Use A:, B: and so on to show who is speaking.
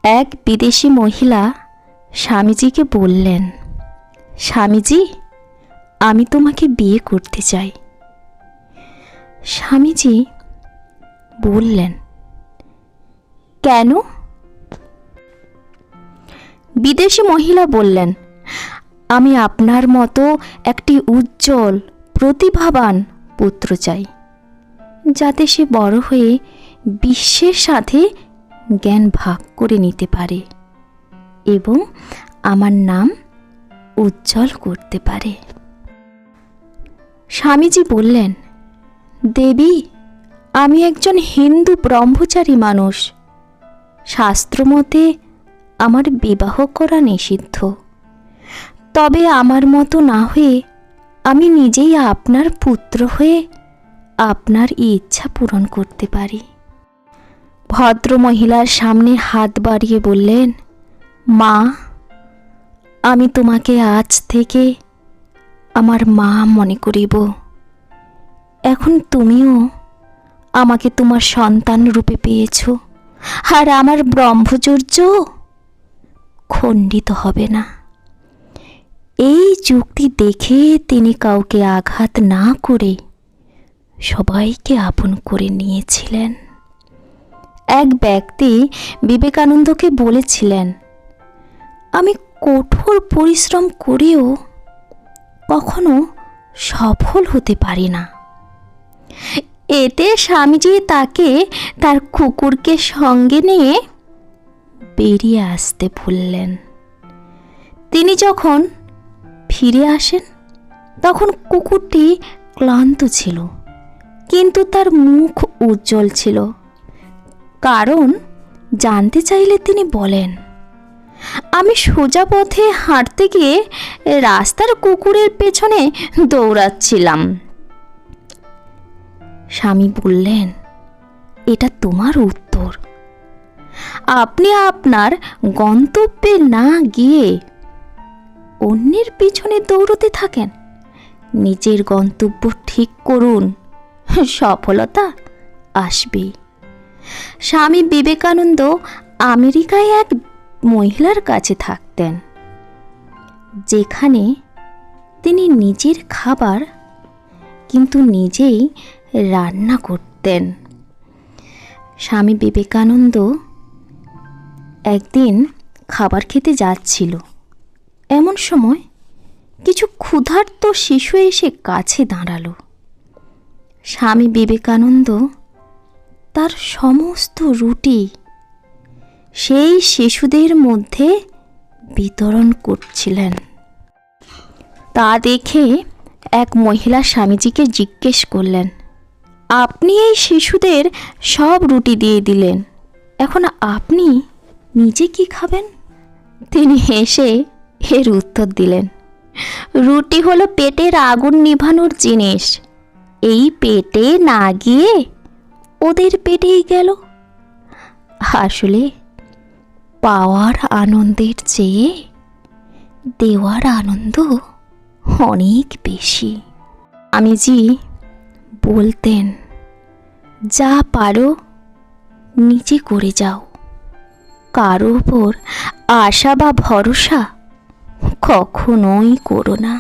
A: এক বিদেশি মহিলা স্বামীজিকে বললেন, স্বামীজি, আমি তোমাকে বিয়ে করতে চাই। স্বামীজি বললেন, কেন? বিদেশি মহিলা বললেন, আমি আপনার মতো একটি উজ্জ্বল প্রতিভাবান পুত্র চাই, যাতে সে বড় হয়ে বিশ্বের সাথে জ্ঞান ভাগ করে নিতে পারে এবং আমার নাম উজ্জ্বল করতে পারে। স্বামীজি বললেন, দেবী, আমি একজন হিন্দু ব্রহ্মচারী মানুষ। শাস্ত্রমতে আমার বিবাহ করা নিষিদ্ধ। তবে আমার মতো না হয়ে আমি নিজেই আপনার পুত্র হয়ে আপনার ইচ্ছা পূরণ করতে পারি। ভদ্র মহিলার সামনে হাত বাড়িয়ে বললেন, মা, আমি তোমাকে আজ থেকে আমার মা মনে করিব। এখন তুমিও আমাকে তোমার সন্তান রূপে পেয়েছ, আর আমার ব্রহ্মচর্য খণ্ডিত হবে না। এই যুক্তি দেখে তিনি কাউকে আঘাত না করে সবাইকে আপন করে নিয়েছিলেন। এক ব্যক্তি বিবেকানন্দকে বলেছিলেন, আমি কঠোর পরিশ্রম করেও কখনো সফল হতে পারি না। এতে স্বামীজি তাকে তার কুকুরকে সঙ্গে নিয়ে বেরিয়ে আসতে বললেন। তিনি যখন ফিরে আসেন তখন কুকুরটি ক্লান্ত ছিল, কিন্তু তার মুখ উজ্জ্বল ছিল। কারণ জানতে চাইলে তিনি বলেন, আমি সোজা পথে হাঁটতে গিয়ে রাস্তার কুকুরের পেছনে দৌড়াচ্ছিলাম। স্বামী বললেন, এটা তোমার উত্তর। আপনি আপনার গন্তব্যে না গিয়ে অন্যের পিছনে দৌড়তে থাকেন। নিজের গন্তব্য ঠিক করুন, সফলতা আসবেই। স্বামী বিবেকানন্দ আমেরিকায় এক মহিলার কাছে থাকতেন, যেখানে তিনি নিজের খাবার কিন্তু নিজেই রান্না করতেন। স্বামী বিবেকানন্দ একদিন খাবার খেতে যাচ্ছিল। এমন সময় কিছু ক্ষুধার্ত শিশু এসে কাছে দাঁড়ালো। স্বামী বিবেকানন্দ তার সমস্ত রুটি সেই শিশুদের মধ্যে বিতরণ করছিলেন। তা দেখে এক মহিলা স্বামীজিকে জিজ্ঞেস করলেন, আপনি এই শিশুদের সব রুটি দিয়ে দিলেন, এখন আপনি নিজে কি খাবেন? তিনি হেসে এর উত্তর দিলেন, রুটি হলো পেটের আগুন নিভানোর জিনিস। এই পেটে না গিয়ে ওদের পেটেই গেল। আসলে পাওয়ার আনন্দের চেয়ে দেওয়ার আনন্দ অনেক বেশি। স্বামীজি বলতেন, যা পারো নিজে করে যাও, কারো ওপর আশা বা ভরসা কখনোই করো না।